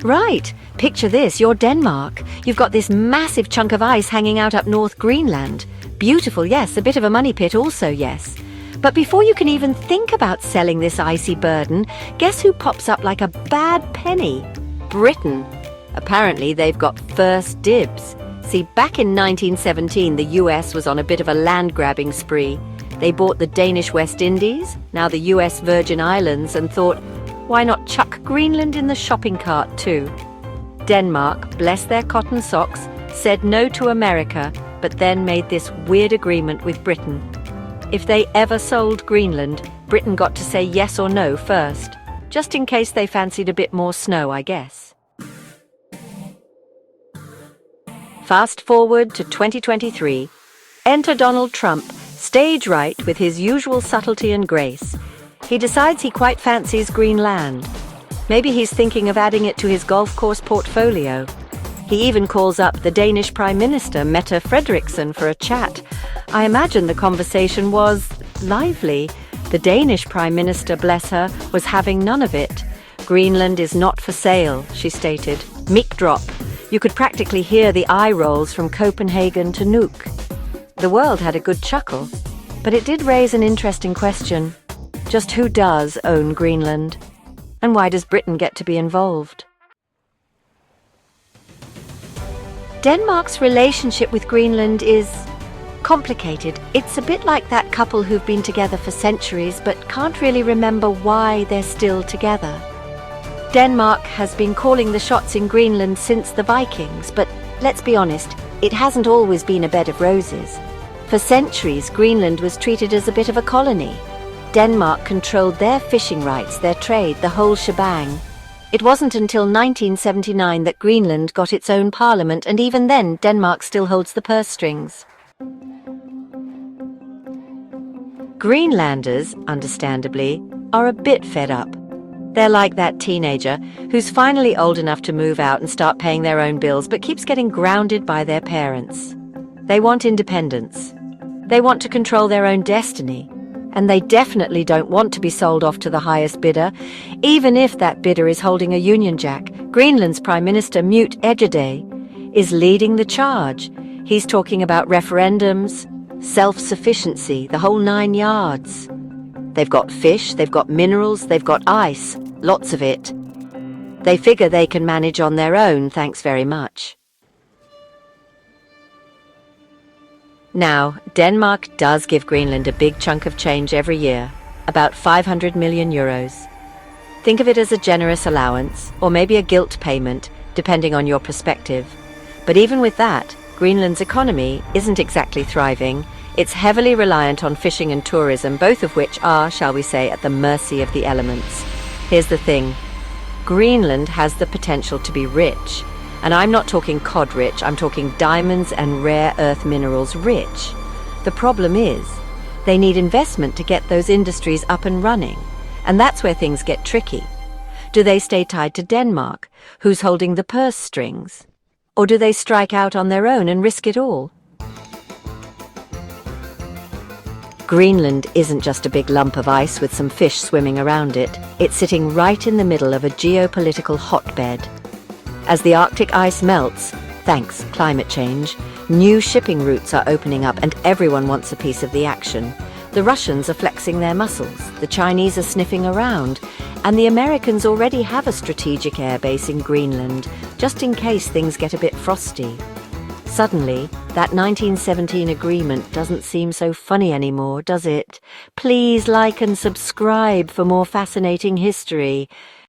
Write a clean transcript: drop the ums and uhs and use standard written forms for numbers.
Right. Picture this, you're Denmark. You've got this massive chunk of ice hanging out up north Greenland. Beautiful, yes, a bit of a money pit also, yes. But before you can even think about selling this icy burden, guess who pops up like a bad penny? Britain. Apparently they've got first dibs. See, back in 1917, the US was on a bit of a land-grabbing spree. They bought the Danish West Indies, now the US Virgin Islands, and thought, why not chuck Greenland in the shopping cart too? Denmark, bless their cotton socks, said no to America, but then made this weird agreement with Britain. If they ever sold Greenland, Britain got to say yes or no first, just in case they fancied a bit more snow, I guess. Fast forward to 2023. Enter Donald Trump, stage right with his usual subtlety and grace. He decides he quite fancies Greenland. Maybe he's thinking of adding it to his golf course portfolio. He even calls up the Danish Prime Minister, Mette Frederiksen, for a chat. I imagine the conversation was lively. The Danish Prime Minister, bless her, was having none of it. Greenland is not for sale, she stated. Mic drop. You could practically hear the eye rolls from Copenhagen to Nuuk. The world had a good chuckle, but it did raise an interesting question. Just who does own Greenland? And why does Britain get to be involved? Denmark's relationship with Greenland is complicated. It's a bit like that couple who've been together for centuries but can't really remember why they're still together. Denmark has been calling the shots in Greenland since the Vikings, but let's be honest, it hasn't always been a bed of roses. For centuries, Greenland was treated as a bit of a colony. Denmark controlled their fishing rights, their trade, the whole shebang. It wasn't until 1979 that Greenland got its own parliament, and even then Denmark still holds the purse strings. Greenlanders, understandably, are a bit fed up. They're like that teenager who's finally old enough to move out and start paying their own bills but keeps getting grounded by their parents. They want independence. They want to control their own destiny. And they definitely don't want to be sold off to the highest bidder, even if that bidder is holding a Union Jack. Greenland's Prime Minister, Mute Ejede, is leading the charge. He's talking about referendums, self-sufficiency, the whole 9 yards. They've got fish, they've got minerals, they've got ice, lots of it. They figure they can manage on their own, thanks very much. Now, Denmark does give Greenland a big chunk of change every year, about 500 million euros. Think of it as a generous allowance, or maybe a guilt payment, depending on your perspective. But even with that, Greenland's economy isn't exactly thriving. It's heavily reliant on fishing and tourism, both of which are, shall we say, at the mercy of the elements. Here's the thing. Greenland has the potential to be rich. And I'm not talking cod rich, I'm talking diamonds and rare earth minerals rich. The problem is, they need investment to get those industries up and running. And that's where things get tricky. Do they stay tied to Denmark, who's holding the purse strings? Or do they strike out on their own and risk it all? Greenland isn't just a big lump of ice with some fish swimming around it. It's sitting right in the middle of a geopolitical hotbed. As the Arctic ice melts, thanks climate change, new shipping routes are opening up and everyone wants a piece of the action. The Russians are flexing their muscles, the Chinese are sniffing around, and the Americans already have a strategic airbase in Greenland, just in case things get a bit frosty. Suddenly, that 1917 agreement doesn't seem so funny anymore, does it? Please like and subscribe for more fascinating history.